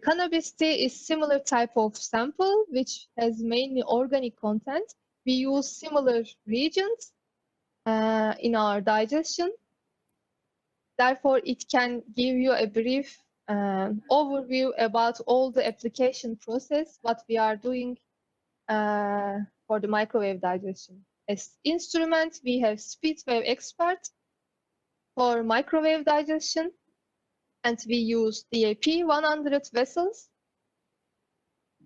cannabis tea is similar type of sample, which has mainly organic content. We use similar reagents in our digestion. Therefore, it can give you a brief overview about all the application process, what we are doing for the microwave digestion. As instrument, we have Speedwave Expert for microwave digestion, and we use DAP 100 vessels.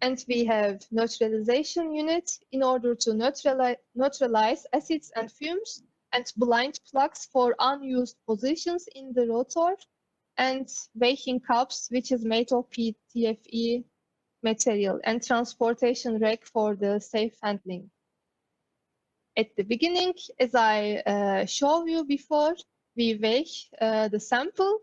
And we have neutralization unit in order to neutralize acids and fumes, and blind plugs for unused positions in the rotor, and weighing cups, which is made of PTFE material, and transportation rack for the safe handling. At the beginning, as I showed you before, we weigh the sample,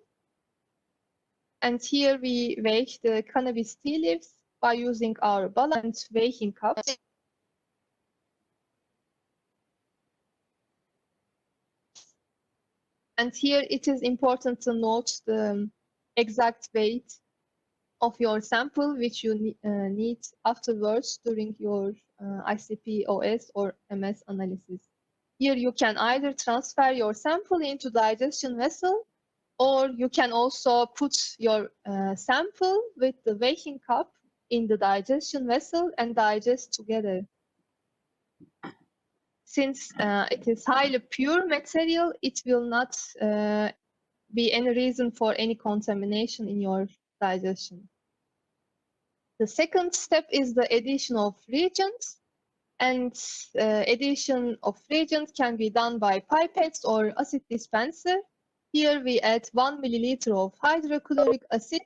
and here we weigh the cannabis tea leaves by using our balance weighing cups. And here it is important to note the exact weight of your sample, which you need afterwards during your ICP, OS, or MS analysis. Here you can either transfer your sample into digestion vessel, or you can also put your sample with the weighing cup in the digestion vessel and digest together. Since it is highly pure material, it will not be any reason for any contamination in your digestion. The second step is the addition of reagents, and addition of reagents can be done by pipettes or acid dispenser. Here we add 1 milliliter of hydrochloric acid,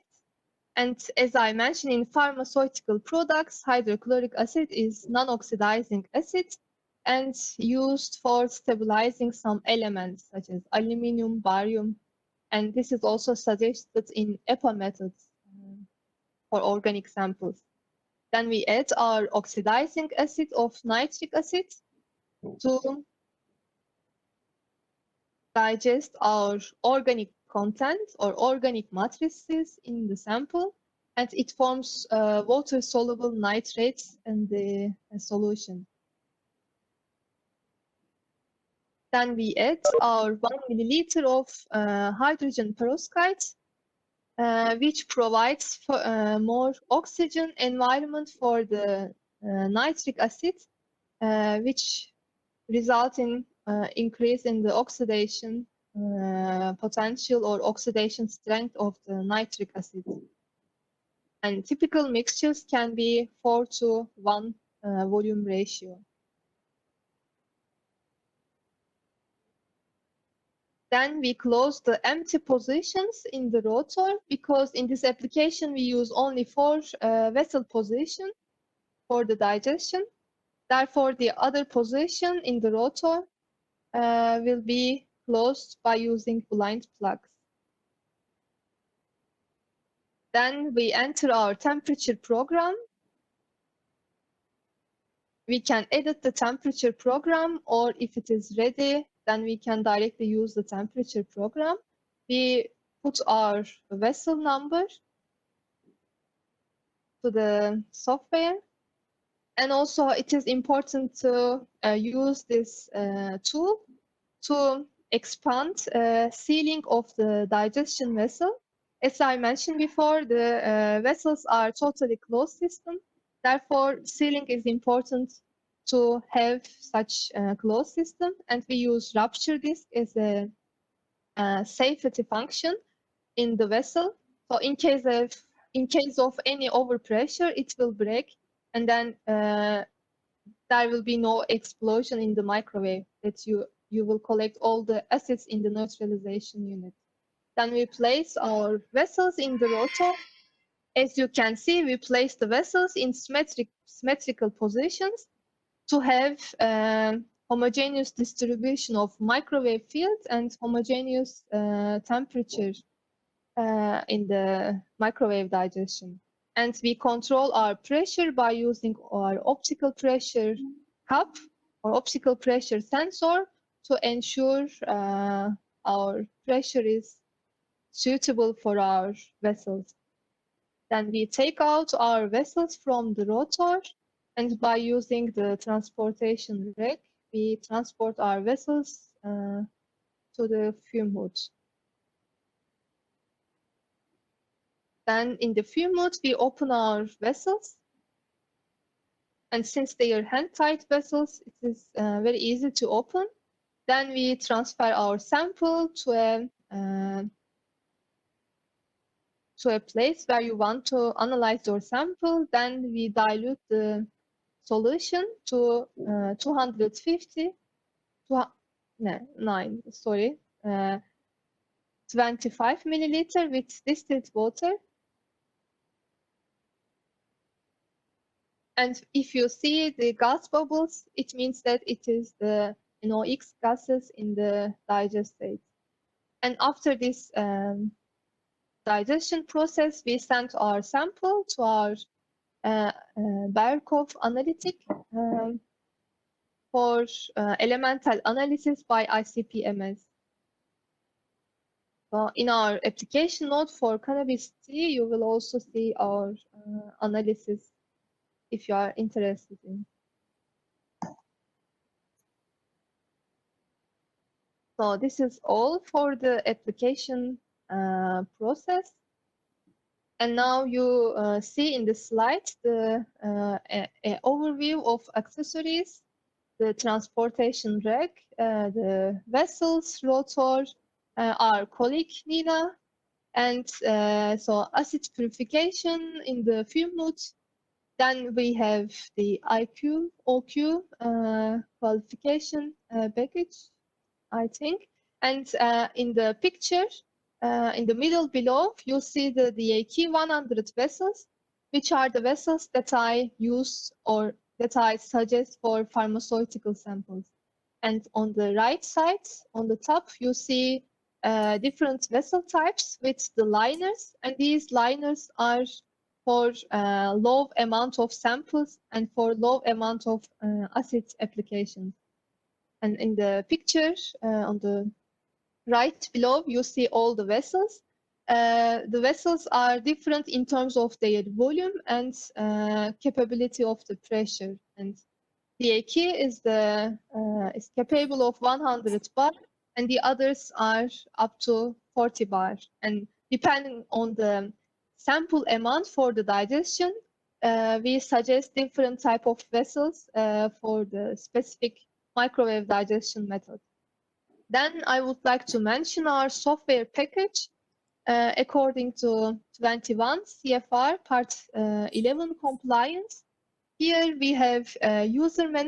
and as I mentioned, in pharmaceutical products, hydrochloric acid is non-oxidizing acid and used for stabilizing some elements such as aluminum, barium, and this is also suggested in EPA methods for organic samples. Then we add our oxidizing acid of nitric acid to digest our organic content or organic matrices in the sample, and it forms water-soluble nitrates in the solution. Then we add our 1 milliliter of hydrogen peroxide, which provides more oxygen environment for the nitric acid, which result in increase in the oxidation potential or oxidation strength of the nitric acid. And typical mixtures can be 4:1 volume ratio. Then we close the empty positions in the rotor, because in this application we use only 4 vessel positions for the digestion. Therefore, the other position in the rotor will be closed by using blind plugs. Then we enter our temperature program. We can edit the temperature program, or if it is ready, then we can directly use the temperature program. We put our vessel number to the software. And also it is important to use this tool to expand sealing of the digestion vessel. As I mentioned before, the vessels are totally closed system. Therefore, sealing is important to have such a closed system, and we use rupture disc as a safety function in the vessel. So in case of any overpressure, it will break, and then there will be no explosion in the microwave, that you will collect all the acids in the neutralization unit. Then we place our vessels in the rotor. As you can see, we place the vessels in symmetrical positions to have homogeneous distribution of microwave field and homogeneous temperature in the microwave digestion. And we control our pressure by using our optical pressure cup or optical pressure sensor to ensure our pressure is suitable for our vessels. Then we take out our vessels from the rotor, and by using the transportation rack, we transport our vessels to the fume hood. Then in the fume hood, we open our vessels. And since they are hand-tight vessels, it is very easy to open. Then we transfer our sample to a place where you want to analyze your sample. Then we dilute the solution to 250, 25 milliliter with distilled water. And if you see the gas bubbles, it means that it is the NOx gases in the digestate. And after this digestion process, we send our sample to our Berkov analytic for elemental analysis by ICP-MS. So in our application note for cannabis tea, you will also see our analysis if you are interested in. So this is all for the application process. And now you see in the slide the overview of accessories, the transportation rack, the vessels, rotor, our colleague Nina, and so acid purification in the fume hood. Then we have the IQ, OQ qualification package, I think. And in the picture, in the middle below, you'll see the DAQ 100 vessels, which are the vessels that I use or that I suggest for pharmaceutical samples. And on the right side, on the top, you see different vessel types with the liners. And these liners are for low amount of samples and for low amount of acid applications. And in the picture on the right below, you see all the vessels. The vessels are different in terms of their volume and capability of the pressure. And DAQ is capable of 100 bar, and the others are up to 40 bar. And depending on the sample amount for the digestion, we suggest different type of vessels for the specific microwave digestion method. Then I would like to mention our software package. According to 21 CFR Part 11 compliance, here we have user management